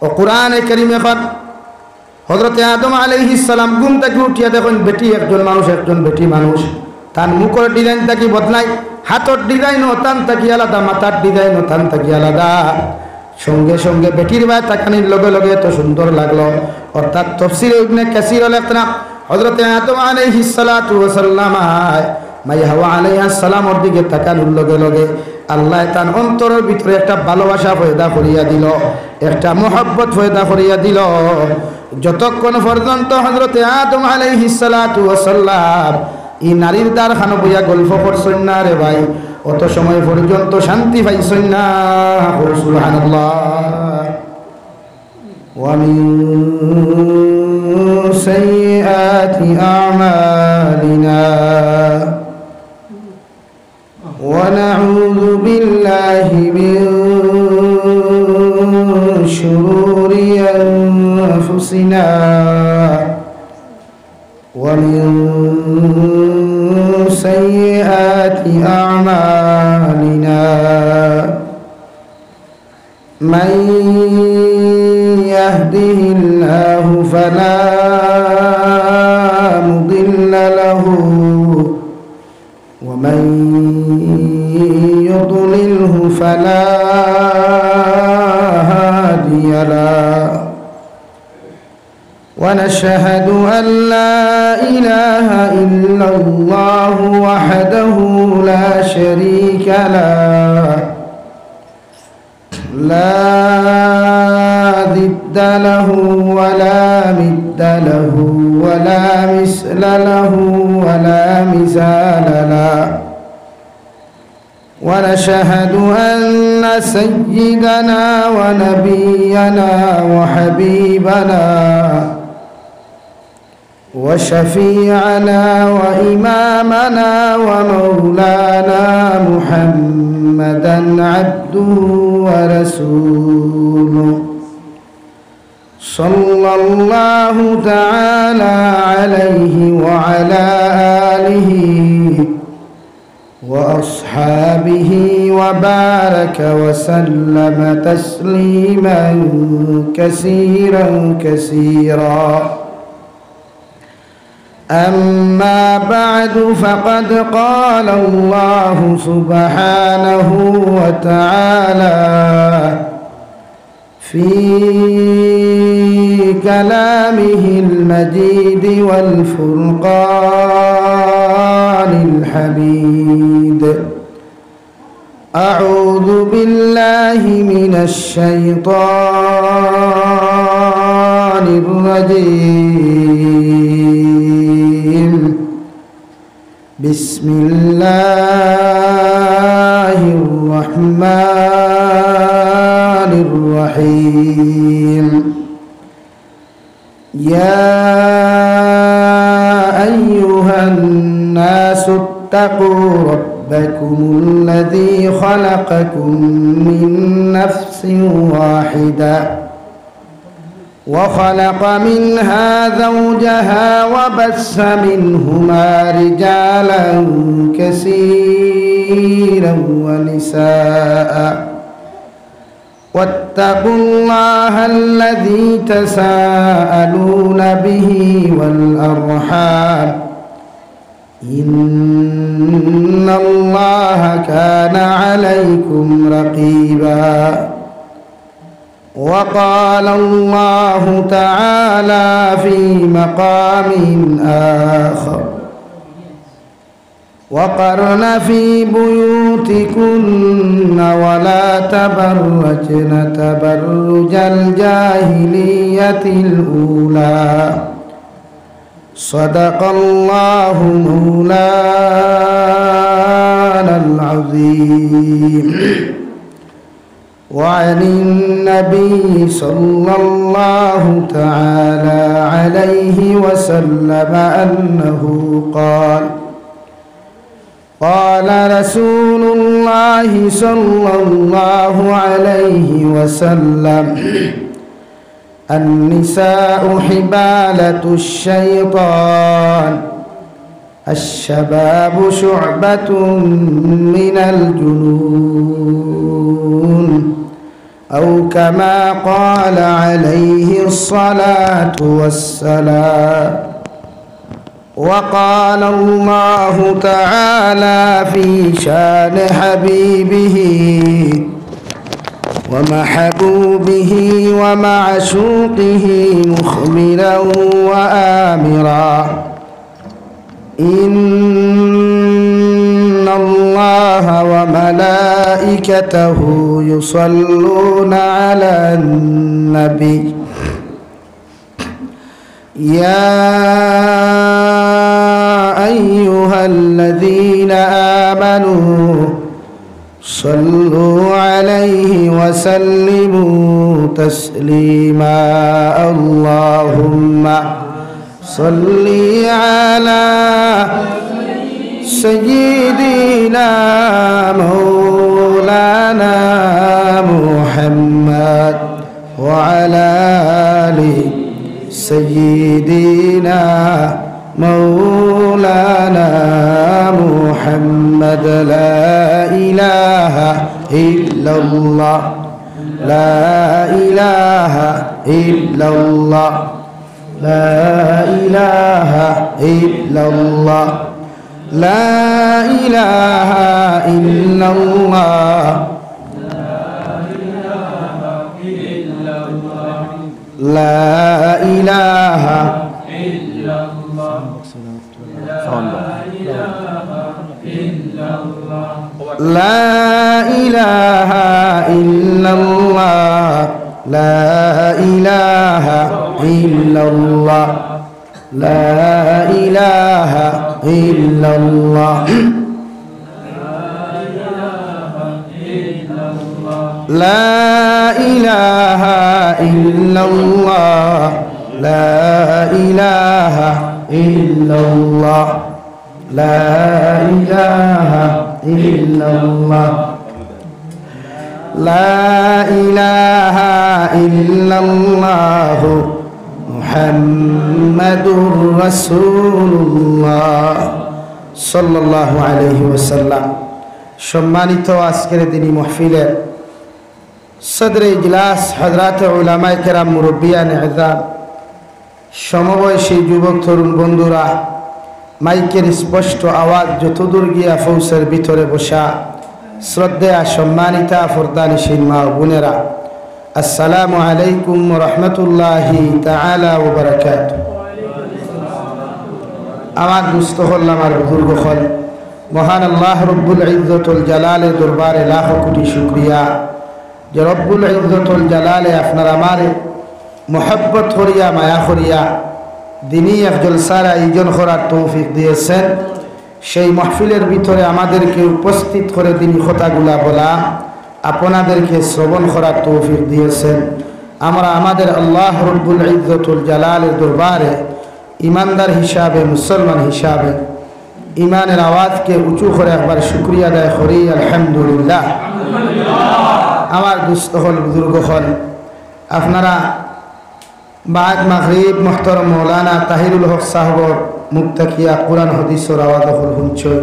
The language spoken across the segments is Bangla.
ও কোরআনে কারীম এখন হযরতে আদম আলাইহিস সালাম ঘুম থেকে উঠিয়া দেখেন বেটি একজন মানুষ, একজন বেটি মানুষ। তার মুখের ডিজাইন থাকি বদলাই, হাতের ডিজাইন ওতান থাকি আলাদা, মাথার ডিজাইন ওতান থাকি আলাদা। সঙ্গে সঙ্গে বেটির বাই তাকানির লগে লগে এত সুন্দর লাগলো। অর্থাৎ তাফসীরে ইবনে কাসীর লেখনা হযরতে আদম আলাইহিস সালাতু ওয়াস সালাম মাই হাওয়া আলাইহিস সালামের দিকে তাকানোর লগে লগে আল্লাহ তার অন্তরের ভিতরে একটা ভালোবাসা পয়দা করিয়া দিল, একটা মহব্বত পয়দা করিয়া দিল। যতক্ষণ পর্যন্ত হযরতে আদম আলাইহিস সালাতু ওয়াস সালাম এই নারীর দ্বার খানো বইয়া গল্প করছেন না রে ভাই, অত সময় পর্যন্ত শান্তি পাইছেন না। সুবহানাল্লাহ। ওয়া মিন সাইয়্যাতি আমালিনা ওয়া নাউযু বিল্লাহি মিন শুরুরি আনফুসিনা ওয়া মিন সাইয়্যাতি আমালিনা মান ইয়াহদিহিল্লাহু ফালা মুদিল্লা লাহু ওয়া মান ইউদ্লিলহু ফালা হাদিয়া লাহু। ونشهد أن لا إله إلا الله وحده لا شريك له لا ضد له ولا مد له ولا مثل له ولا مثال له. ونشهد أن سيدنا ونبينا وحبيبنا وشفيعنا وإمامنا ومولانا محمدا عبده ورسوله صلى الله تعالى عليه وعلى آله وأصحابه وبارك وسلم تسليما كثيرا كثيرا. أما بعد فقد قال الله سبحانه وتعالى في كلامه المجيد والفرقان الحميد: أعوذ بالله من الشيطان الرجيم. بسم الله الرحمن الرحيم. يا أيها الناس اتقوا ربكم الذي خلقكم من نفس واحدة وخلق منها زوجها وبث منهما رجالا كثيرا ونساء واتقوا الله الذي تساءلون به والأرحام إن الله كان عليكم رقيبا. وقال الله تعالى في مقام آخر: وقرن في بيوتكن ولا تبرجن تبرج الجاهلية الأولى صدق الله مولانا العظيم. وعن النبي صلى الله تعالى عليه وسلم أنه قال: قال رسول الله صلى الله عليه وسلم: النساء حبالة الشيطان، الشباب شعبة من الجنون، أو كما قال عليه الصلاة والسلام. وقال الله تعالى في شان حبيبه ومحبوبه ومعشوقه مخبرا وآمرا: إن الله وملائكته يصلون على النبي يا أيها الذين آمنوا صلوا عليه وسلموا تسليما. اللهم صل على سيدنا مولانا محمد وعلى آل سيدنا مولانا محمد. لا إله إلا الله لا إله إلا الله لا إله إلا الله لا إله إلا الله لا إله إلا الله لا إله إلا الله لا إله إلا الله لا إله إلا الله لا إله إلا الله لا إله إلا الله لا إله إلا الله لا إله إلا الله محمد رسول الله صلى الله عليه وسلم. সম্মানিত আজকের দিনী মাহফিলের সদরে ইজলাস হযরত উলামায়ে কেরাম মুরব্বিয়ান ইযাম সমবয়সী যুবক তরুণ বন্ধুরা, মাইকের স্পষ্ট আওয়াজ যতদূর গিয়া ফৌসের ভিতরে বসা শ্রদ্ধেয়া সম্মানিতা ফরদানিশীন মা বোনেরা, আসসালামু আলাইকুম ওয়া রাহমাতুল্লাহি তাআলা ওয়া বারাকাতুহু। আমার দুস্থ হল, আমার বুজুর্গ হল, মহান আল্লাহ রব্বুল ইজ্জতুল জালালের দরবারে লাখ কোটি শুকরিয়া যে রব্বুল ইজ্জতুল জালালে আপনার আমার মোহাব্বত করিয়া মায়া করিয়া দিনী এক জলসার আয়োজন করার তৌফিক দিয়েছেন। সেই মাহফিলের ভিতরে আমাদেরকে উপস্থিত করে দিনী কথাগুলা বলা, আপনাদেরকে শ্রবণ করার তৌফিক দিয়েছেন। আমরা আমাদের আল্লাহ রব্বুল ইজ্জতুল জালালের দরবারে ইমানদার হিসাবে, মুসলমান হিসাবে ইমানের আওয়াজকে উঁচু করে একবার শুকরিয়া আদায় করি আলহামদুলিল্লাহ। আমার দুস্থ হল, বুজুর্গ হল, আপনারা বাদ মাগরিব মুহতারাম মৌলানা তাহিরুল হক সাহেবর মুক্তাকিয়া কোরআন হাদিসের আওয়াজ হল শুনছই।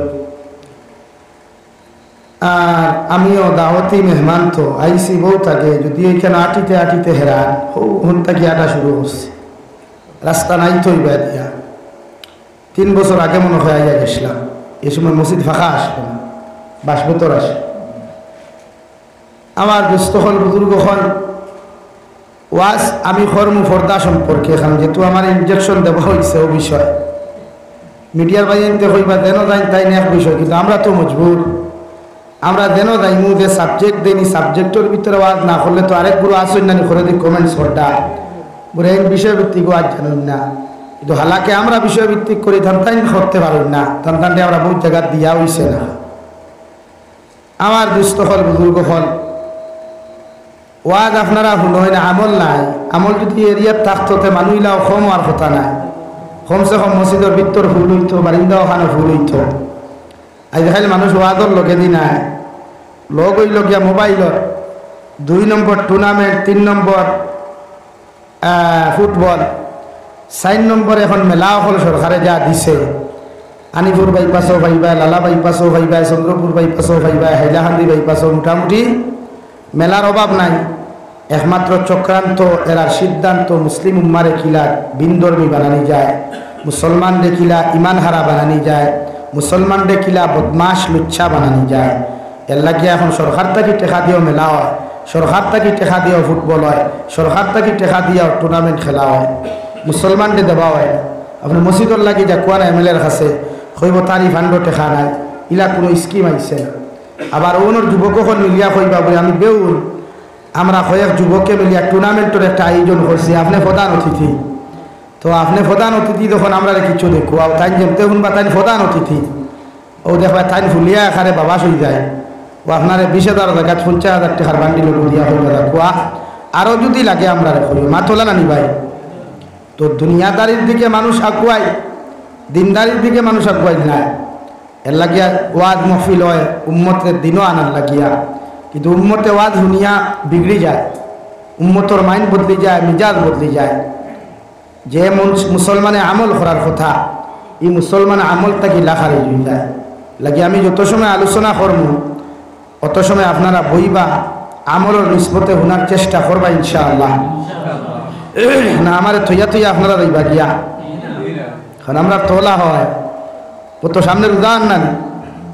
আর আমিও দাওয়াতি মেহমান তো আইসি বউ থাকে, যদি এখানে আটিতে আটিতে হেরান হন থাকি আটা শুরু হচ্ছে, রাস্তা নাই তো দিয়া 3 বছর আগে মনে হয় আইয়া গেছিলাম। এ সময় মসজিদ ফাঁকা আসবে না, বাসবেতর আসে। আমার দুস্থ হল, বুজুর্গ হল, ওয়াজ আমি কর্ম ফর্দা সম্পর্কে এখানে যেহেতু আমার ইনজেকশন দেওয়া হয়েছে ও বিষয় মিডিয়ার বাইরে হইবা দেন যাই তাই না এক বিষয়, কিন্তু আমরা তো মজবুর, আমরা দেন যাইমু যে সাবজেক্ট দেনি সাবজেক্টের ভিতরে ওয়াজ না করলে তো আরেক গুরু আসেন না করে দিই কমেন্টস করটা বলে এই বিষয়ভিত্তিক ওয়াজ জানেন না, কিন্তু হালাকে আমরা বিষয়ভিত্তিক করি ধানতাইন করতে পারেন না, ধানতানটি আমরা বহুত জায়গা দিয়া হইছে না। আমার দুস্থ হল, বুজুর্গ হল, ওয়াজ আপনারা শুনই না, আমল নাই। আমল যদি এরিয়ার থাকতো মানুষলাও কম আর কথা নাই, কমসে কম মসজিদের ভিতর ফুল হইতো, বারিন্দা ওখানে ফুল হইতো। আজকাল মানুষ ওয়াজর লগে দি নাই, লগ হইল গিয়া মোবাইলত 2 নম্বর টুর্নামেন্ট, 3 নম্বর ফুটবল, 4 নম্বর এখন মেলা হল সরকারে যা দিছে। আনিপুর বাইপাসও ভাইবা, লালা বাইপাসও ভাইবা, চন্দ্রপুর বাইপাসও ভাইবা, হাইলাকান্দি বাইপাসও, মোটামুটি মেলার অভাব নাই। একমাত্র চক্রান্ত এরার সিদ্ধান্ত মুসলিম উম্মারে কিলা বিনধর্মী বানানি যায়, মুসলমানরে কিলা ইমান হারা বানানি যায়, মুসলমানরে কিলা বদমাশ লুচ্ছা বানানি যায়। এর লাগিয়ে এখন সরকার থাকি টেকা দিয়েও মেলা হয়, সরকার থাকি টেকা দিয়েও ফুটবল হয়, সরকার থাকি টেকা দিয়েও টুর্নামেন্ট খেলা হয়, মুসলমানরে দেওয়া হয়। আপনি মসজিদর লাগি যা কোয়ার এমএলএর কাছে কইব তারি ফান্ড টেকা নাই, ইলা কোনো স্কিম আইছে না। আবার ওনার যুবকখন মিলিয়া কইবা বলে আমি বেউল আমরা কয়েক যুবককে মিলিয়া টুর্নামেন্টের একটা আয়োজন করছি, আপনি প্রধান অতিথি। তো আপনি প্রধান অতিথি যখন আমরা কিছু দেখো তাই যেমতে শুনবা তাই প্রধান অতিথি ও দেখবা তাই ফুলিয়া এখানে বাবা হয়ে যায় ও আপনার 20,000 টাকা 50,000 টাকার বান্ডিল দিয়া হইবা রাখুয়া আরও যদি লাগে আমরা রেখো মাতলা নানি ভাই। তো দুনিয়াদারির দিকে মানুষ আগুয়ায়, দিনদারির দিকে মানুষ আগুয়াই না। এর লাগিয়া ওয়াজ মহফিল হয় উম্মতের দিনও আনার লাগিয়া, কিন্তু উম্মতে ওয়াজ শুনিয়া বিগড়ি যায়, উম্মতর মাইন্ড বদলি যায়, মিজাজ বদলি যায়। যে মুসলমানে আমল করার কথা এই মুসলমান আমলটা কি লাখারি হয়ে যায়। লাগে আমি যত সময় আলোচনা করব অত সময় আপনারা বইবা আমলের নিসবতে শোনার চেষ্টা করবা ইনশাআল্লাহ। না আমার থইয়া থইয়া আপনারা রইবা গিয়া, কারণ আমরা তোলা হয় কত সামনের উদাহরণ না।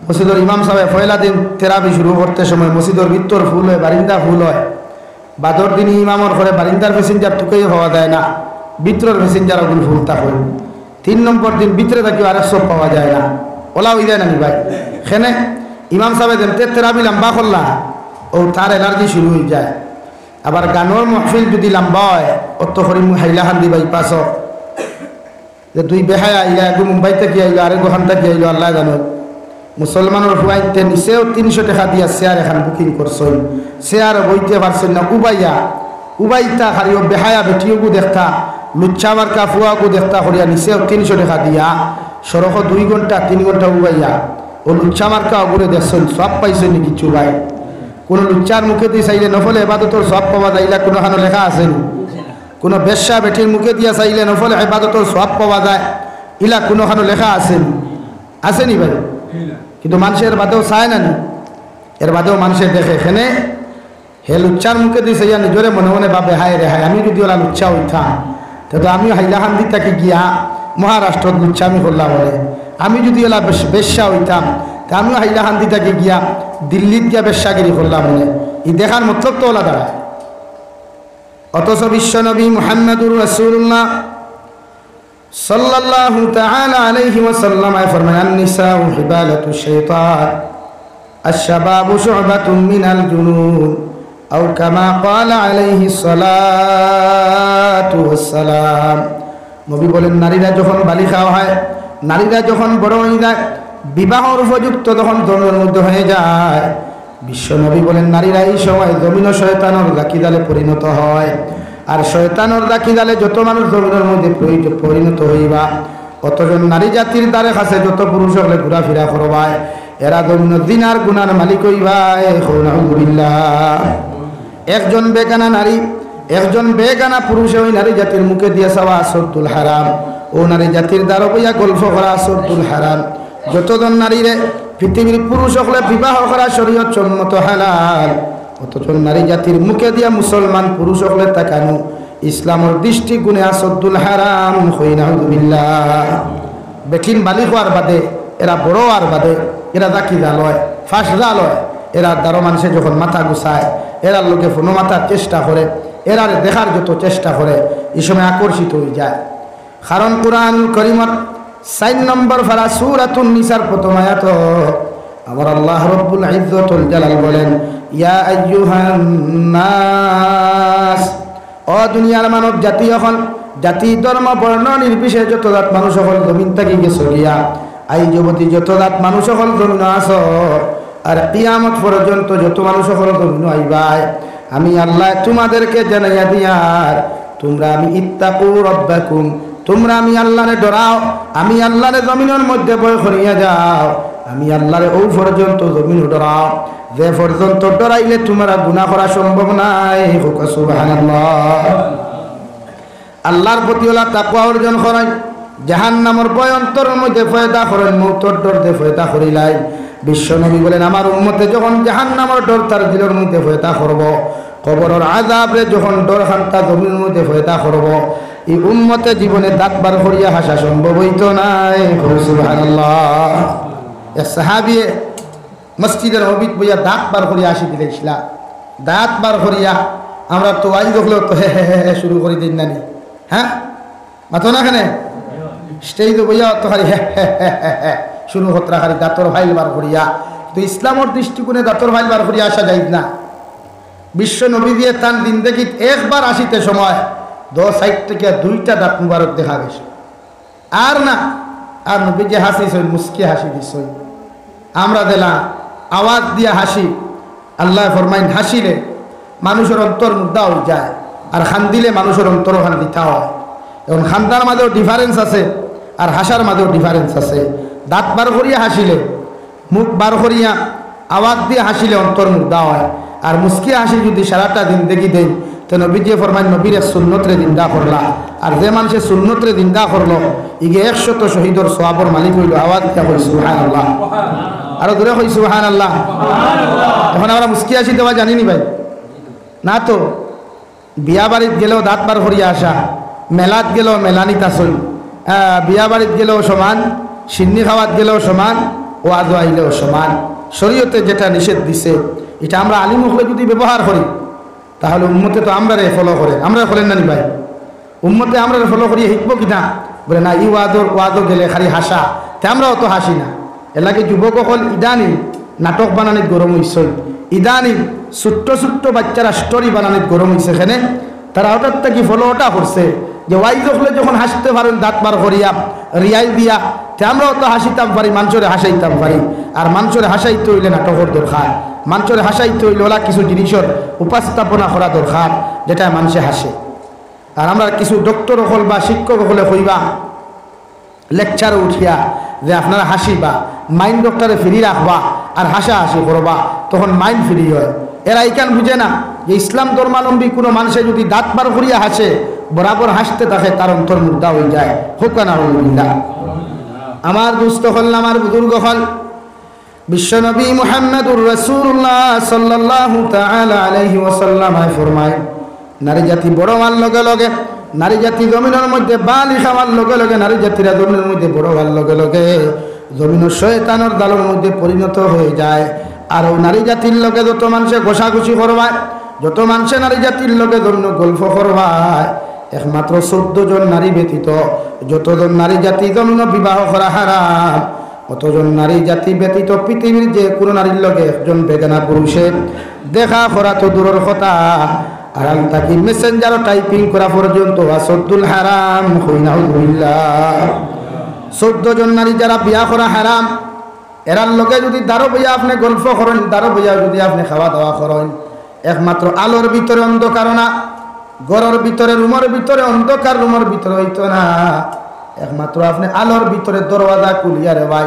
মসজিদর ইমাম সাহেব পয়লা দিন তেরাবি শুরু করতে সময় মসজিদর ভিতর ফুল হয়, বারিন্দা ফুল হয়। বাদর দিন ইমামর ঘরে বারিন্দার প্যাসেঞ্জার টুকেই হওয়া যায় না, ভিতরের প্যাসেঞ্জার ওগুলো ফুল থাকে। 3 নম্বর দিন ভিতরে থাকি আর সব পাওয়া যায় না, ওলা হয়ে যায় না ভাই। সেনে ইমাম সাহেব দেমতে তেরাবি লম্বা করলা ও তার এনার্জি শুরু হয়ে যায়। আবার গানোর মহফিল যদি লম্বা হয় অত করি হাইলাহান দিবাই পাশ যে তুই বেহায় আইলা একটু মুম্বাই থেকে আইলো আরেক ওখান থেকে আইলো আল্লাহ জানো। মুসলমানের হুয়াইতে নিচেও 300 টাকা দিয়া চেয়ার এখন বুকিং করছেন, চেয়ার বইতে পারছেন না উবাইয়া উবাইতা খারিও বেহায়া বেটিওগু দেখতা লুচ্চা মার্কা ফুয়াগু দেখতা করিয়া নিচেও 300 টাকা দিয়া সড়ক 2 ঘন্টা 3 ঘন্টা উবাইয়া ও লুচ্চা মার্কা ওগুলো দেখছেন সব পাইছেন কিছু ভাই। কোনো লুচ্চার মুখে দিয়ে চাইলে নফলে এবাদতর সব পাওয়া যাইলা কোনোখানে লেখা আছেন? কোনো বেশ্যা বেটির মুখে দিয়া চাইলে নফলে এবাদতর সব পাওয়া যায় ইলা কোনোখানে লেখা আছেন? আসেনি ভাই? কিন্তু মানুষের বাদেও চায় না নি, এর বাদেও মানুষের দেখে এখানে হে লুচ্চার মুখে দিয়ে চাইয়া নিজরে মনে মনে ভাবে হায় রে হায় আমি যদি ওরা লুচ্চা হইতাম তো আমিও হাইলাহান্দি থাকি গিয়া মহারাষ্ট্রত লুচ্চামি করলাম বলে, আমি যদি ওলা বেশ্যা হইতাম তা আমিও হাইলাহান্দি থাকি গিয়া দিল্লিত গিয়া বেশ্যাগিরি করলাম বলে। এই দেখার মতলব তো ওলা দাঁড়ায়। অথচ বিশ্বনবী মুহাম্মদুর রাসূলুল্লাহ সাল্লাল্লাহু তাআলা আলাইহি ওয়াসাল্লাম ফরমান আন-নিসাউ হিবালাতু শাইতান আশ-শাবাবু শু'বাতুম মিনাল জুনুন আও কামা ক্বালা আলাইহি সালাতু ওয়াসসালাম। নবী বলেন নারীরা যখন বালিকা হয়, নারীরা যখন বড় হয়ে যায়, বিবাহর উপযুক্ত যখন জন্মের মধ্যে হয়ে যায়, বিশ্বনবী বলেন নারীরা এই সময় জমিন শয়তানের দাকিদালে পরিণত হয়। আর শয়তানের দাকিদালে যত মানুষ জমিনের মধ্যে পরিণত হইবা অতজন নারী জাতির দ্বারে কাছে যত পুরুষ হলে ঘোরাফেরা করবায় এরা জমিন দিনার গুনার মালিক হইবায়। একজন বেগানা নারী একজন বেগানা পুরুষে ওই নারী জাতির মুখে দিয়ে চাওয়া সদ্দুল হারাম, ও নারী জাতির দ্বারা বইয়া গল্প করা সদ্দুল হারাম। যতজন নারীরে পৃথিবীর পুরুষ হলে বিবাহ করা শরীয়ত সম্মত হালাল, অথচ নারী জাতির মুখে দিয়া মুসলমান পুরুষ হলে তাকানো ইসলামের দৃষ্টিগুণে আসদ্দুল হারাম হইনাউযুবিল্লাহ। বেঠিন বালি হওয়ার বাদে এরা বড় আর বাদে এরা দাকি জাল হয়, ফাঁস জাল হয়। এরা দ্বারা মানুষে যখন মাথা গুছায় এরা লোকে ফোনো মাথার চেষ্টা করে, এরা দেখার যত চেষ্টা করে এই সময় আকর্ষিত হয়ে যায়। কারণ কুরআনুল কারীমের 4 নম্বর ফারা সূরাতুন নিসার প্রথম আয়াত আমার আল্লাহ রাব্বুল ইজ্জতুল জালাল বলেন ইয়া আইয়ুহান নাস, ও দুনিয়ার মানব জাতি হল, জাতি ধর্ম বর্ণ নির্বিশেষে যত জাত মানুষ হল জমিন থেকে গেছো গিয়া আই যুবতী যত জাত মানুষ হল জমিন আসো আর কিয়ামত পর্যন্ত যত মানুষ হল জমিন আইবাই। আমি আল্লাহ তোমাদেরকে জানাইয়া দিয়ার তোমরা আমি ইত্তাকু রাব্বাকুম, তোমরা আমি আল্লাহরে ডরাও, আমি আল্লাহরে জমিনের মধ্যে ভয় করিয়া যাও, আমি আল্লাহরে ও পর্যন্ত জমিন ডরাও যে পর্যন্ত ডরাইলে তোমরা গুনাহ করা সম্ভব নাই। সুবহানাল্লাহ। আল্লাহর প্রতি ওলা তাকওয়া অর্জন করেন, জাহান্নামের ভয় অন্তরের মধ্যে পয়দা করেন, মৌতের ডর দিয়ে পয়দা করিলাই। বিশ্বনবী বলেন আমার উম্মতে যখন জাহান্নামের ডর তার দিলের মধ্যে পয়দা করব কবরের আযাবরে যখন ডর খান্তা জমির মধ্যে পয়দা করব এই উম্মতে জীবনে দাঁত বার করিয়া হাসা সম্ভব হইতো নাই। সুবহানাল্লাহ। এক সাহাবীয়ে মসজিদের নববীত বইয়া দাঁত বার করিয়া আসি দিলেছিলা, দাঁত বার করিয়া আমরা তো আই দেখলো তো হে হে হে শুরু করে দিন নানি, হ্যাঁ মাতো না কেন স্টেজ বইয়া তো খালি হে হে হে শুরু হতরা খালি দাঁতর ফাইল বার করিয়া। তো ইসলামের দৃষ্টিকোণে দাঁতর ফাইল বার করিয়া আসা যাইত না। বিশ্ব নবী দিয়ে তান দিন দেখি একবার আসিতে সময় 10 সাইড থেকে 2টা দাঁত মুবারক দেখা গেছে। আর না আর নবী যে হাসিছই মুস্কি হাসি দিছই, আমরা দিলাম আওয়াজ দিয়া হাসি। আল্লাহ ফরমাইন হাসিলে মানুষের অন্তর মুদ্রা হয়ে যায়, আর খান দিলে মানুষের অন্তর খান দিতা হয়। এখন খান্দার মাঝেও ডিফারেন্স আছে আর হাসার মাঝেও ডিফারেন্স আছে। দাঁত বার করিয়া হাসিলে, মুখ বার করিয়া আওয়াজ দিয়ে হাসিলে অন্তর মুদ্রা হয়, আর মুস্কি হাসি যদি সারাটা দিন দেখি দেন তো নবীজি ফরমাইন নবীর সুন্নতরে জিন্দা করলা। আর যে মানুষের সুন্নতরে জিন্দা করলো ইগে 100 শহীদর সওয়াবর মালিক হইল। আওয়াজ দিয়া কই সুবহানাল্লাহ, আরো দূরে কই সুবহানাল্লাহ। এখন আমরা মুস্কি হাসি দেওয়া জানি নি ভাই না? তো বিয়া বাড়িত গেলেও দাঁত বার করিয়া আসা, মেলাত গেলেও মেলানিত আসল, বিয়া বাড়িত গেলেও সমান, সিন্নি খাওয়াত গেলেও সমান, ওয়াজ আইলেও সমান। শরীয়তে যেটা নিষেধ দিছে এটা আমরা আলিম হলে যদি ব্যবহার করি তাহলে উম্মতে তো আমরা ফলো করে, আমরা করেন না নি ভাই? উম্মতে আমরা ফলো করিয়ে শিখবো কিনা? বলে না ই ওয়াজও গেলে খালি হাসা, তে আমরাও তো হাসি না। এলাকে যুবকসকল ইদানি নাটক বানানিত গরম হইছে, ইদানি ছোট্ট ছোট্ট বাচ্চারা স্টোরি বানানিত গরম হইছে। এখানে তারা হঠাৎ থেকে ফলোটা করছে যে ওয়াইজ হলে যখন হাসতে পারেন দাঁত বার করিয়া রিয়াই দিয়া, তে আমরাও তো হাসিতাম পারি, মানুষরে হাসাইতাম পারি। আর মানুষরে হাসাইতে হইলে নাটকের দরকার, মানুষরে হাসাইতে হইলে ওলা কিছু জিনিসের উপস্থাপনা করা দরকার যেটা মানুষে হাসে। আর আমরা কিছু ডক্টর হল বা শিক্ষক হলে কইবা লেকচারে উঠিয়া যে আপনারা হাসিবা, মাইন্ড ডক্টরে ফিরি রাখবা আর হাসা হাসি করবা, তখন মাইন্ড ফ্রি হয়। এরা এইখান বুঝে না যে ইসলাম ধর্মাবলম্বী কোনো মানুষে যদি দাঁত বার করিয়া হাসে বরাবর হাসতে থাকে তার অন্তর মুদ্রা হয়ে যায়। হোক না আলহামদুলিল্লাহ। আমার দুস্থ হল আমার বুজুর্গ হল বিশ্বনবী মুহাম্মদুর রাসূলুল্লাহ সাল্লাল্লাহু তাআলা আলাইহি ওয়াসাল্লাম ফরমায় নারী জাতি বড় হওয়ার লগে লগে, নারী জাতি জমিনের মধ্যে বালি খাওয়ার লগে লগে, নারী জাতিরা জমিনের মধ্যে বড় হওয়ার লগে লগে জমিনের শয়তানের দালের মধ্যে পরিণত হয়ে যায়। আর ও নারী জাতির লগে যত মানুষে ঘষাঘষি করবায়, যত মানুষে নারী জাতির লগে জন্য গল্প করবায়, একমাত্র 14 জন নারী ব্যতীত যতজন নারী জাতি জমিন বিবাহ করা হারাম, অতজন নারী জাতি ব্যতীত পৃথিবীর যে কোনো নারীর লগে একজন বেগানা পুরুষের দেখা করা তো দূরের কথা, আরাম থাকি মেসেঞ্জারও টাইপিং করা পর্যন্ত আসদ্দুল হারাম হইনাউযুবিল্লাহ। 14 জন নারী যারা বিয়া করা হারাম, এরার লগে যদি দারো বইয়া আপনি গল্প করেন, দারো বইয়া যদি আপনি খাওয়া দাওয়া করেন, একমাত্র আলোর ভিতরে অন্ধকার না, ঘরের ভিতরে রুমের ভিতরে অন্ধকার রুমের ভিতরে হইতো না, একমাত্র আপনি আলোর ভিতরে দরওয়াজা খুলিয়া রে ভাই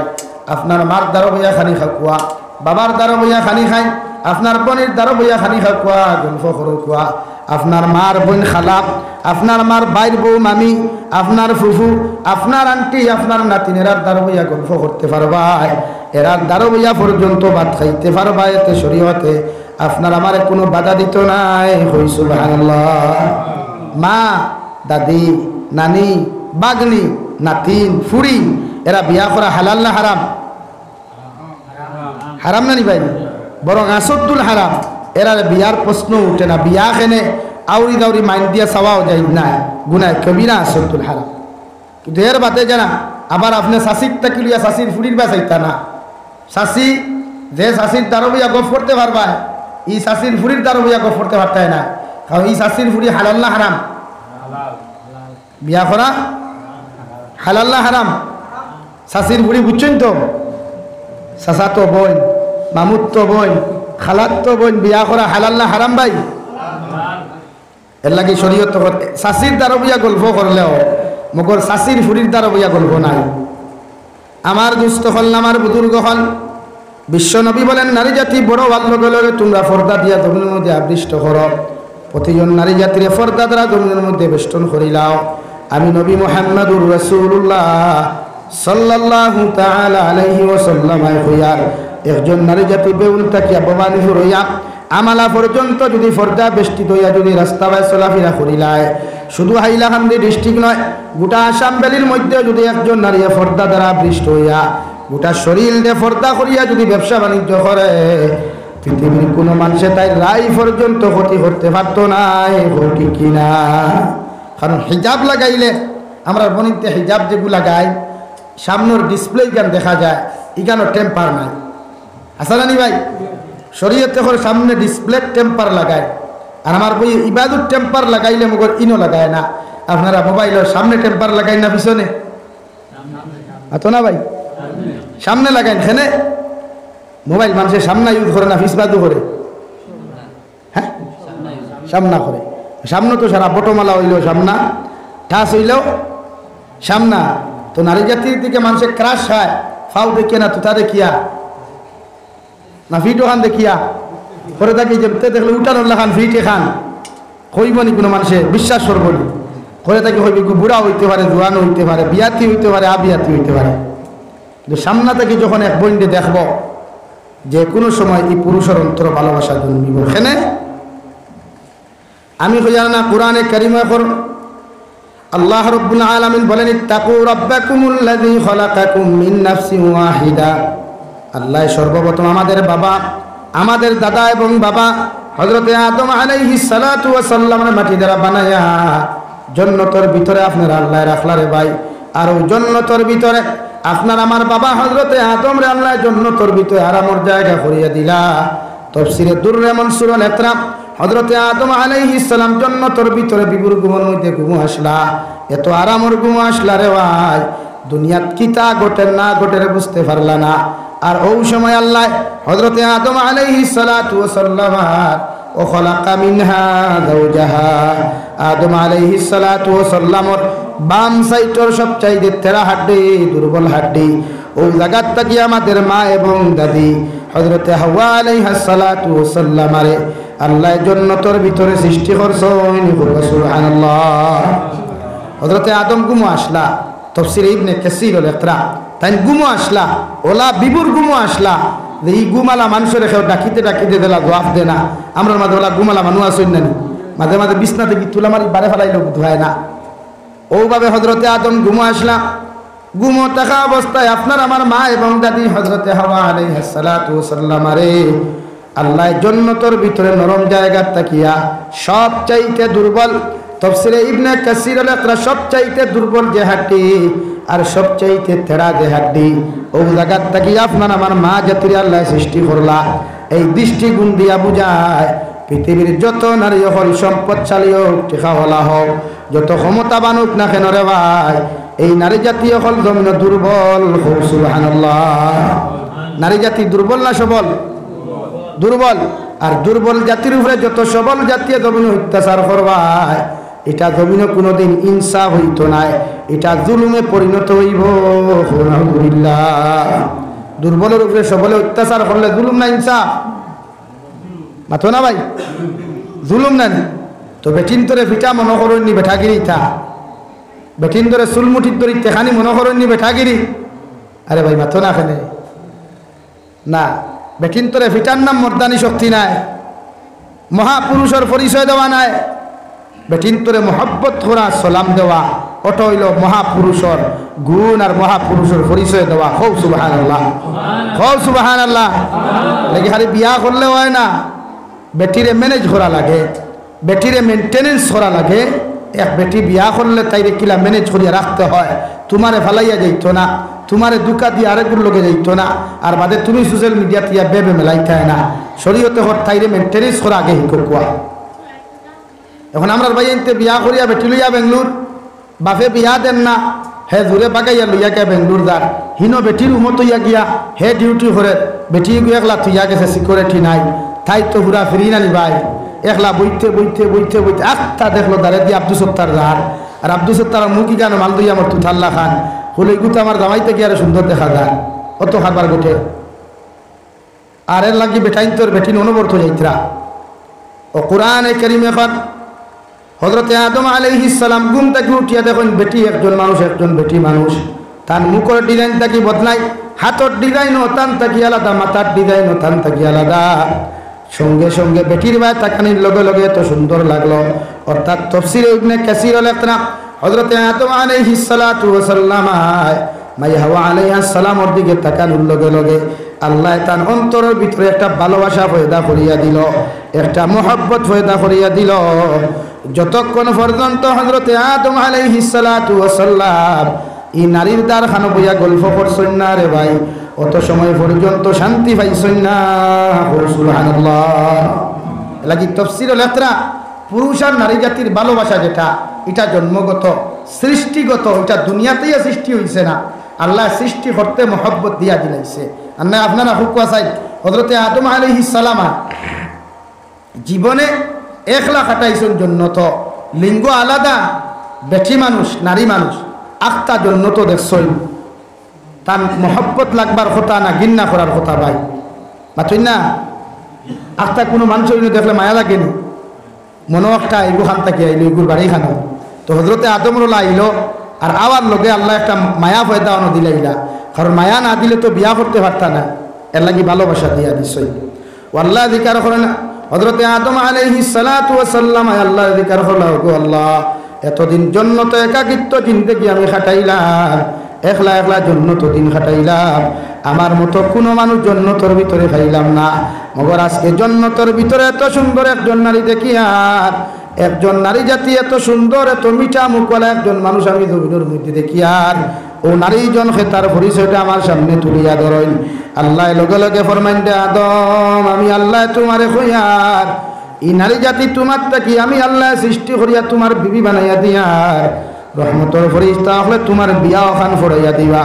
আপনার মার দারো বইয়া খানি খাকুয়া, বাবার দারো বইয়া খানি খাই, আপনার বোনের দারো বইয়া খানি খাকুয়া, গল্প করো কুয়া, আপনার মার বোন খালাপ, আপনার মার বাইর বউ মামি, আপনার ফুফু, আপনার আন্টি, আপনার নাতিনেরার দারো বইয়া গল্প করতে পারবা, এরার দারো বইয়া পর্যন্ত ভাত খাইতে পারবা। এতে শরীয়তে আপনার আমার কোনো বাধা দিত নাই। হই সুবহানাল্লাহ। মা, দাদি, নানি, বাগনি, নাতিন, ফুড়ি এরা বিয়া করা হালাল না হারাম? হারাম না নি ভাই? বরং আসদ্দুল হারাম। এরা বিয়ার প্রশ্ন উঠে না। বিয়া খেনে আউরি দাউরি মাইন্ড দিয়া চাওয়াও যায় না, গুনায় কবিরা আসদ্দুল হারাম। কিন্তু এর বাদে জানা আবার আপনি শাসির তাকি লিয়া শাসির ফুড়ির বা চাইতা না। শাসি যে শাসির দ্বারা বইয়া গফ করতে পারবা, ই শাসির ফুড়ির দ্বারা বইয়া গফ করতে পারতাই না। কারণ ই শাসির ফুড়ি হালাল না হারাম? বিয়া করা হালাল না হারাম? শাসির ফুড়ি বুঝছেন তো? চাচা তো বোন, মামুদ তো বোন, খালাত তো বোন, বিয়া করা হালাল না হারাম ভাই? এর লাগে শরীয়ত শাসির দ্বারা বইয়া গল্প করলেও মগর শাসির ফুড়ির দ্বারা বইয়া গল্প নাই। আমার দুস্থ হল আমার বুজুর্গ হল বিশ্ব নবী বলেন নারী জাতি বড় হওয়ার লগে লগে তোমরা পর্দা দিয়া জমিনের মধ্যে আবৃষ্ট করো। প্রতিজন নারী জাতির পর্দা দ্বারা জমিনের মধ্যে বেষ্টন করিলাও। আমি নবী মুহাম্মদুর রাসূলুল্লাহ সাল্লাল্লাহু তাআলা আলাইহি ওয়াসাল্লাম কইয়ার একজন নারী জাতি বেউল তাকিয়া ববানি হইয়া আমালা পর্যন্ত যদি পর্দা বেষ্টিত হইয়া যদি রাস্তা বাই চলাফেরা করিলায়, শুধু হাইলাকান্দি ডিস্ট্রিক্ট নয়, গোটা আসাম ভ্যালির মধ্যে যদি একজন নারী পর্দা দ্বারা বৃষ্ট হইয়া গোটা শরীর দিয়ে পর্দা করিয়া যদি ব্যবসা বাণিজ্য করে, পৃথিবীর কোনো মানুষে তাই রায় পর্যন্ত ক্ষতি করতে পারত না। ঠিক কিনা? কারণ হিজাব লাগাইলে, আমরা বনিতে হিজাব যেগুলো লাগাই সামনের ডিসপ্লে গান দেখা যায়, এখানে টেম্পার নাই। আসালানি ভাই, শরীয়তে করে সামনে ডিসপ্লে টেম্পার লাগায়, আর আমার বই ইবাদত টেম্পার লাগাইলে মগর ইনো লাগায় না। আপনারা মোবাইলের সামনে টেম্পার লাগাই না পিছনে? আতো না ভাই, সামনে লাগাইন। হেনে মোবাইল মানুষের সামনা ইউজ করে না পিছবাদু করে? হ্যাঁ, সামনা করে। সামনে তো সারা বটমালা হইলেও সামনা, ঠাস হইলেও সামনা। তো নারী জাতির দিকে মানুষের ক্রাশ হয়, ফাউ দেখিয়া না তুতা দেখিয়া না ফিটো খান দেখিয়া করে থাকি, যে দেখলে উঠানোর খান ফিটে খান হইবনি কোনো মানুষে বিশ্বাস করবনি করে থাকি। হইবে বুড়া হইতে পারে, জোয়ান হইতে পারে, বিয়াতি হইতে পারে, আবিয়াতি হইতে পারে। কিন্তু সামনা থেকে যখন এক বইন্ডে দেখব, যে কোনো সময় এই পুরুষের অন্তর ভালোবাসা জন্মিব। এখানে আমি হইয়া না কোরআনে কারিমা কর আল্লাহ রাব্বুল আলামিন বলেন, ইত্তাকু রাব্বাকুমুল্লাযী খালাকাকুম মিন নাফসিন ওয়াহিদা। আল্লাহ সর্বপ্রথম আমাদের বাবা, আমাদের দাদা এবং বাবা হযরতে আদম আলাইহিস সালাতু ওয়াস সালামের মাটি দ্বারা বানায়া জান্নাতের ভিতরে আপনারা আল্লাহ রাখলা রে ভাই। আর ওই জান্নাতের ভিতরে আপনার আমার বাবা হযরতে আদম রে আল্লাহ জান্নাতের ভিতরে আরামের জায়গা করিয়া দিলা। তাফসীরে দুররে মনসুরুল ইকরাম হযরতে আদম আলাইহিস সালাম জান্নাতের ভিতরে বিবুর ঘুমের মধ্যে ঘুম আসলা, এত আরামের ঘুম আসলা রে ভাই, দুনিয়াত কিতা ঘটে না ঘটে বুঝতে পারলা না। আর ওই সময় আল্লাহ হযরতে আদম আলাইহিস সালাতু ওয়াস সালাম ও খলাকা মিনহা যাওজাহা, আদম আলাইহিস সালাতু ওয়াস সালামর বাম সাইডের সবচাইতে তেরা হাড্ডি, দুর্বল হাড্ডি, ওই জায়গার থেকে আমাদের মা এবং দাদি হযরতে হাওয়া আলাইহিস সালাতু ওয়াস সালামারে আল্লাহ জান্নাতের ভিতরে সৃষ্টি করছেন। সুবহানাল্লাহ। হযরতে আদম গুমো আসলা, তাফসীর ইবনে কাসীর ইকরা, তাই গুমো আসলা, ওলা বিবুর গুমো আসলা, যে এই গুমালা মানুষের কেউ ডাকিতে ডাকিতে দিলা জবাব দে না। আমরা মাঝে ওলা গুমালা মানুষ আসেন না, মাঝে মাঝে বিছনা থেকে তুলা মারি বারে ফেলাইলেও ধোয় না। ওভাবে হযরতে আদম গুমো আসলা, গুমো থাকা অবস্থায় আপনার আমার মা এবং দাদি হযরতে হাওয়া আলাইহিস সালাতু ওয়াস সালাম আরে আল্লাহ জান্নাতের ভিতরে নরম জায়গা তাকিয়া সবচাইতে দুর্বল, তাফসীরে ইবনে কাসীর ইকরা, সবচাইতে দুর্বল যে হাড্ডি আর সবচাইতে তেড়া যে হাড্ডি, ওই জায়গার তাকিয়া আপনার আমার মা জাতির আল্লাহ সৃষ্টি করলা। এই দৃষ্টিগুণ দিয়া বুঝায় পৃথিবীর যত নারী হল সম্পদশালী হোক, টেকাওয়ালা হোক, যত ক্ষমতাবান হোক না কেন রে ভাই, এই নারী জাতি হল জমিন দুর্বল। সুবহানাল্লাহ। নারী জাতি দুর্বল না সবল? দুর্বল। আর দুর্বল জাতির উপরে যত সবল জাতীয় জমিন অত্যাচার করবায়, এটা জমিনে কোনোদিন ইনসাফ হইত না, এটা জুলুমে পরিণত হইব। আলহামদুলিল্লাহ। দুর্বলের উপরে সবলে অত্যাচার করলে জুলুম না ইনসাফ? মাথো না ভাই, জুলুম না? তো বেটিন তোরে ফিটা মনে করেননি বেঠাগিরি, তা বেটিন ধরে চুলমুঠির ধরি তেখানি মনে করেননি বেঠাগিরি? আরে ভাই মাথো না এখানে না, বেটিন তোরে ফিটার নাম মর্দানি শক্তি নাই, মহাপুরুষের পরিচয় দেওয়া নাই। বেটিন তোরে মহব্বত করা, সালাম দেওয়া, ওটা হইল মহাপুরুষের গুণ আর মহাপুরুষের পরিচয় দেওয়া। হৌ সুবহানাল্লাহ, হৌ সুবহানাল্লাহ। লেগে খালি বিয়া করলে হয় না, বেটিরে ম্যানেজ করা লাগে, বেটিরে মেনটেনেন্স করা লাগে। এক বেটি বিয়া করলে তাইরে কিলা ম্যানেজ করিয়া রাখতে হয়। তোমারে ফালাইয়া যাইতো না, তোমারে দুকা দিয়ে আরেকগুলো লোকে যাইতো না, আর বাদে তুমি সোশ্যাল মিডিয়া তিয়া বেবে মেলাইতে না। শরীয়তে হর তাইরে মেনটেনেন্স করা আগে শিখুয়া। এখন আমরা ভাই এনতে বিয়া করিয়া বেটি লইয়া বেঙ্গলোর, বাপে বিয়া দেন না, হে জোরে বাগাইয়া লইয়া কে বেঙ্গলোর যার, হিনো বেটির উমত হইয়া গিয়া হে ডিউটি করে, বেটি একলা থইয়া গেছে, সিকিউরিটি নাই, তাই তো ঘুরা ফিরি নানি ভাই, একলা বইতে বইতে বইতে বইতে আত্মা দেখলো দাঁড়ে দিয়ে আব্দুল সত্তার যার, আর আব্দুল সত্তার মুখি কেন মাল দইয়া আমার তুথাল্লা খান হলে গুতে আমার জামাইতে গিয়ে আরো সুন্দর দেখা যায়, অত খাবার গোটে। আর এর লাগি বেটাইন তোর বেটিন অনবর্ত যাইতরা। ও কোরআনে কারীম এখন হযরতে আদম আলাইহিস সালাম ঘুম থেকে উঠিয়া দেখেন বেটি একজন মানুষ, একজন বেটি মানুষ, তার মুখের ডিজাইন থাকি বদলাই, হাতের ডিজাইন তান থাকি আলাদা, মাথার ডিজাইন তান থাকি আলাদা, সঙ্গে সঙ্গে বেটির ভাই তাকানির লগে লগে এত সুন্দর লাগলো। অর্থাৎ তাফসীরে ইবনে কাসীর লেখনা হযরতে আদম আলাইহিস সালাতু ওয়াস সালাম মাই হাওয়া আলাইহিস সালামের দিকে তাকানোর লগে লগে আল্লাহ তার অন্তরের ভিতরে একটা ভালোবাসা পয়দা করিয়া দিল, একটা মহব্বত পয়দা করিয়া দিল। যতক্ষণ পর্যন্ত হযরতে আদম আলাইহিস সালাতু ওয়াস সালাম এই নারীর দ্বার খানো বইয়া গল্প করছেন না রে ভাই, অত সময় পর্যন্ত শান্তি পাইছেন না। সুবহানাল্লাহ। লাগি তাফসীরে লেখরা পুরুষ আর নারী জাতির ভালোবাসা যেটা, এটা জন্মগত সৃষ্টিগত, এটা দুনিয়াতেই সৃষ্টি হইছে না, আল্লাহ সৃষ্টি করতে মহব্বত দিয়া দিলাইছে। আর না আপনারা হুকুয়া চাই হযরতে আদম আলাইহিস সালাম জীবনে একলা খাটাইছেন জন্নত, লিঙ্গ আলাদা, বেটি মানুষ নারী মানুষ, আখতা জন্নত দেখছই, তার মহব্বত লাগবার কথা না ঘৃণা করার কথা ভাই মাতুই না। আখতা কোনো মানুষের দেখলে মায়া লাগেনি, মনো একটা এগু খান থাকি আইলো এগুর বাড়ি খানো। তো হযরতে আদমরলা আইলো আর আওয়ার লগে আল্লাহ একটা মায়া পয়দা অন দিলাইলা, কারণ মায়া না দিলে তো বিয়া করতে পারতা না, এর লাগি ভালোবাসা দিয়া দিছই। আল্লাহ জিকার করেন হযরতে আদম আলাইহিস সালাতু ওয়াস সালাম আল্লাহ জিকার করলো, গো আল্লাহ এতদিন জন্নত একাকিত্ব জিন্দেগি আমি খাটাইলাম, একলা একলা জন্নত দিন খাটাইলাম, আমার মতো কোনো মানুষ জন্নতর ভিতরে খাইলাম না, মগর আজকে জন্নতর ভিতরে এত সুন্দর একজন নারী দেখি, আর একজন নারী জাতি এত সুন্দর এত মিঠা মুখওয়ালা একজন মানুষ আমি জমিনের মধ্যে দেখি, আর ও নারীজন তার পরিচয়টা আমার সামনে তুলিয়া ধরেন। আল্লাহ লগে লগে ফরমাইন দে আদম আমি আল্লাহ তোমারে কইয়ার এই নারী জাতি তোমার থাকি আমি আল্লাহ সৃষ্টি করিয়া তোমার বিবি বানাইয়া দিয়ার, রহমতের ফেরেশতা হলে তোমার বিয়া ওখান ফরাইয়া দিবা,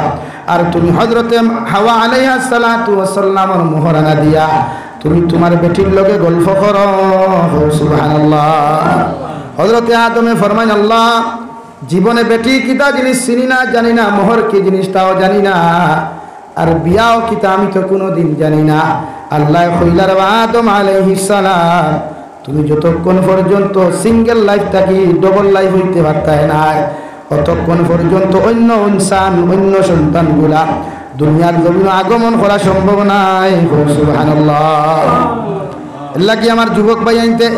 আর তুমি হযরতে হাওয়া আলাইহিস সালাতু ওয়াস সালামের মোহরানা দিয়া তুমি তোমার বেটির লগে গল্প করো। সুবহানাল্লাহ। হযরতে আদমে ফরমাইন আল্লাহ জীবনে বেটি কিতা জিনিস চিনি না, জানি না, মোহর কি জিনিস তাও জানি না, আর বিয়াও কিতা আমি তো কোনোদিন জানি না। আল্লাহ কইলার আদম আলাইহিস সালাম তুমি যতক্ষণ পর্যন্ত সিঙ্গেল লাইফ থাকি ডবল লাইফ হইতে পারতাই না, ততক্ষণ পর্যন্ত অন্য ইনসান অন্য সন্তানগুলা দুনিয়ার জমিনে আগমন করা সম্ভব নাই। সুবহানাল্লাহ। এল্লা কি আমার যুবক ভাই আনতে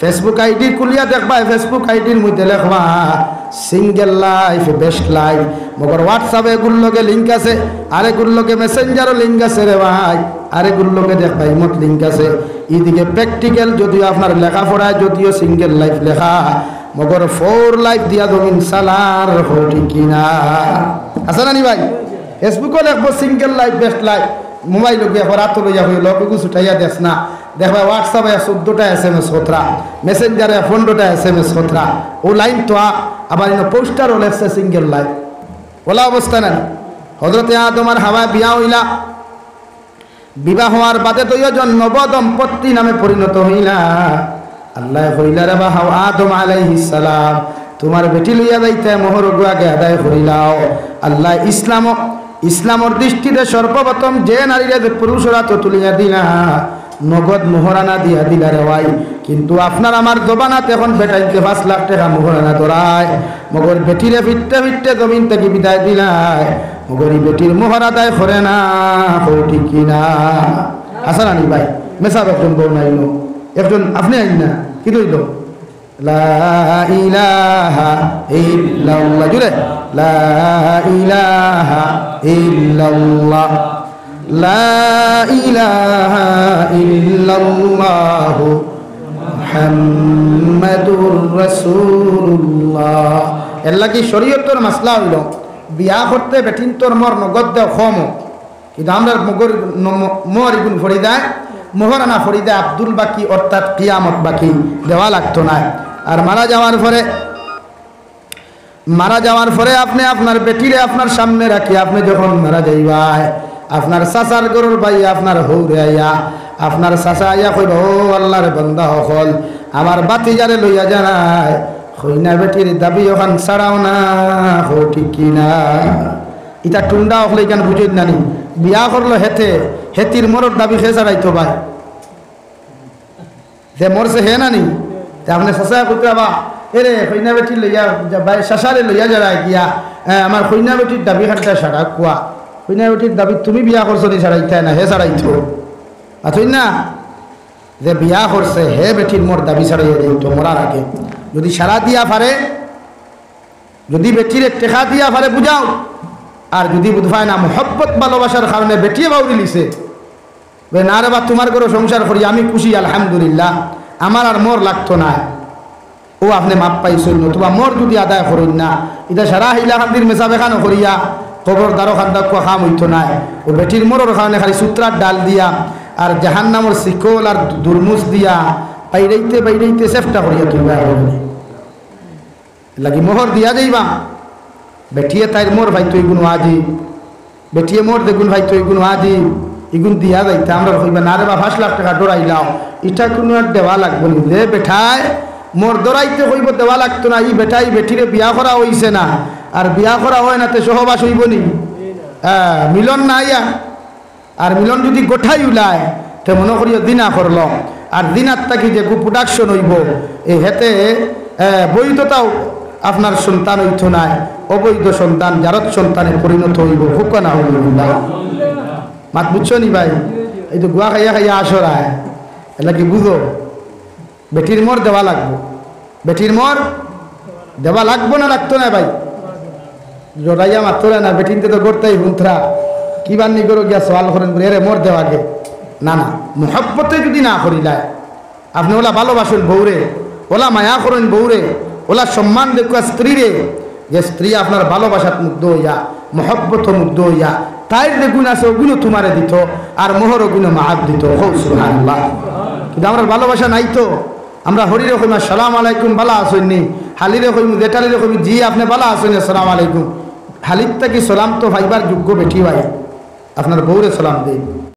ফেসবুক আইডি খুলিয়া দেখবা, ফেসবুক আইডির মধ্যে লেখবা সিঙ্গেল লাইফ বেস্ট লাইফ, মগর হোয়াটসঅ্যাপে এগুলোকে লিঙ্ক আছে, আরেকগুলোকে মেসেঞ্জারও লিঙ্ক আছে রে ভাই, আরেকগুলোকে দেখবা ইমত লিঙ্ক আছে। এইদিকে প্র্যাকটিক্যাল যদিও আপনার লেখাপড়ায় যদিও সিঙ্গেল লাইফ লেখা, মগর 4 লাইফ দিয়া জমিন সালার ঠিক কিনা আছে না নি ভাই? ফেসবুকও লিখবো single life best life, mobile গিয়ে রাত লইয়া হইল লগে ছুটাইয়া দেশ না, দেখবা হোয়াটসঅ্যাপে 14টা SMS হতরা, মেসেঞ্জারে 15টা SMS হতরা, ও লাইন তো আবার পোস্টারও লেখছে সিঙ্গেল লাইফ। ওলা অবস্থা না। হযরতে আদম আর হাওয়া বিয়া হইলা, বিবাহ হওয়ার বাদে দুইজন নবদম্পতি নামে পরিণত হইলা। আল্লাহ কইলা রে বা হাওয়া আদম আলাইহিস সালাম তোমার বেটি লইয়া যাইতে মোহর আগে আদায় করিলাও। আল্লাহ ইসলামর দৃষ্টিতে সর্বপ্রথম যে নারীরা পুরুষরা তো তুলিয়া দিলা নগদ মোহরানা দিয়া দিলা রে ভাই, কিন্তু আপনার আমার জবানাত এখন বেটাইতে 5 লাখ টাকা মোহরানা ধরায়, মগর বেটিরে ফিরতে ফিরতে জমিন থেকে বিদায় দিলাই, মগর বেটির মোহর আদায় করে না, ঠিক কিনা আসা নানি ভাই? মেসাব একজন বউ নাই একজন আপনি আইন না কি কইল লা ইলাহা ইল্লাল্লাহ, জুড়ে লা ইলাহা ইল্লাল্লাহ, লা ইলাহা ইল্লাল্লাহু মুহাম্মাদুর রাসূলুল্লাহ। এল্লা কি শরীয়তের মাসলা হইল বিয়া করতে বেটিন তোর মর নগদ দেও কম, কিন্তু আমরা মগর মোহর ইগুন ফরি দেয়, মোহরানা ফরি দেয় আব্দুল বাকি অর্থাৎ কিয়ামত বাকি দেওয়া লাগতো না। আর মারা যাওয়ার পরে আপনি আপনার বেটিরে আপনার সামনে রাখি আপনি যখন মারা যাইবাই, আপনার চাচার গরুর ভাই আপনার হৌরে আইয়া আপনার চাচা আইয়া কইব ও আল্লাহর বান্দা হল আমার বাতিজারে লইয়া যায়, কইনা বেটির দাবি ওখান ছাড়াও না, হো ঠিক কিনা? ইটা টুন্ডা হলে কেন বুঝেন নানি বিয়া করলো হেতির মরর দাবি খেয়ে ছাড়াইতো ভাই, যে মরছে হে নানি আপনি চাচা করতে বা এরে কইনা বেটি লইয়া ভাই শাসারে লইয়া যারা গিয়া আমার কইনা বেটির দাবি খানটা সারা কুয়া, কইনা বেটির দাবি তুমি বিয়া করছো নি ছাড়াইতে না হে ছাড়াইতো আছই না। যে বিয়া করছে হে বেটির মোর দাবি ছাড়াইয়া দিত মরার আগে যদি সারা দিয়া পারে যদি বেটির টেকা দিয়া পারে বুঝাও আর যদি বুঝায় না মহব্বত ভালোবাসার কারণে বেটিয়ে বাউরি লিছে না রে বা তোমার করে সংসার করি আমি খুশি আলহামদুলিল্লাহ আমার আর মোর লাগতো না ও আপনি মাপ পাইছিল নতুবা মোর যদি আদায় করুন না এটা সারা হিলাকান্দির মেশা বেখানো করিয়া কবর দ্বারো খান্দা খাম হইতো না ও বেটির মোরের কারণে খালি সূত্রার ডাল দিয়া আর জাহান্নামর শিকল আর দুর্মুস দিয়া বাইরাইতে চেষ্টা করিয়া তুলবা লাগি মোহর দিয়া যাইবা বেটিয়ে তাইর মোর ভাই তুই গুণ আজি বেটিয়ে মোর দেখুন ভাই তুই গুণ আজি এগুন দিয়া যাইতে আমরা কইবা না রে বা 5 লাখ টাকা ডরাইলাও এটা কোনো আর দেওয়া লাগবে না রে বেঠায় মোর ডরাইতে কইব দেওয়া লাগতো না এই বেটাই বেটিরে বিয়া করা হইছে না আর বিয়া করা হয় না তে সহবাস হইব নি মিলন না আইয়া আর মিলন যদি গোঠাই উলায় তে মনে করিও দিনা করল আর দিনার তাকি যে প্রোডাকশন হইব এই হেতে বৈধতাও আপনার সন্তান হইতো না অবৈধ সন্তান জারত সন্তানে পরিণত হইব হুকানা হইব মাত বুঝছো নি ভাই এই তো গুয়া খাইয়া আসরায় এটা কি বুঝো বেটির মোর দেওয়া লাগবো বেটির মোর দেওয়া লাগবো না লাগতো না ভাই জোড়াইয়া মাত্র না বেটিনতে তো করতেই হুন্থরা কি বান্নি করো গিয়া সওয়াল করেন এরে মোর দেওয়াকে না না মোহব্বতে যদি না করিলায় আপনি ওলা ভালোবাসেন বউরে ওলা মায়া করেন বউরে ওলা সম্মান দেখুয়া স্ত্রীরে যে স্ত্রী আপনার ভালোবাসাত মুগ্ধ হইয়া মোহব্বত মুগ্ধ হইয়া তাই যে গুণ আছে ওগুলো তোমারে দিত আর মোহর ওগুলো মাহাব দিত সুবহানাল্লাহ কিন্তু আমরা ভালোবাসা নাই তো আমরা হরিরে কইম আসসালামু আলাইকুম বালা আসেননি হালিরে কইম জেঠালিরে কইম জি আপনি বালা আসেন আসসালামু আলাইকুম হালিত কি সালাম তো ভাইবার যোগ্য বেটি ভাই আপনার বউরে সালাম দেই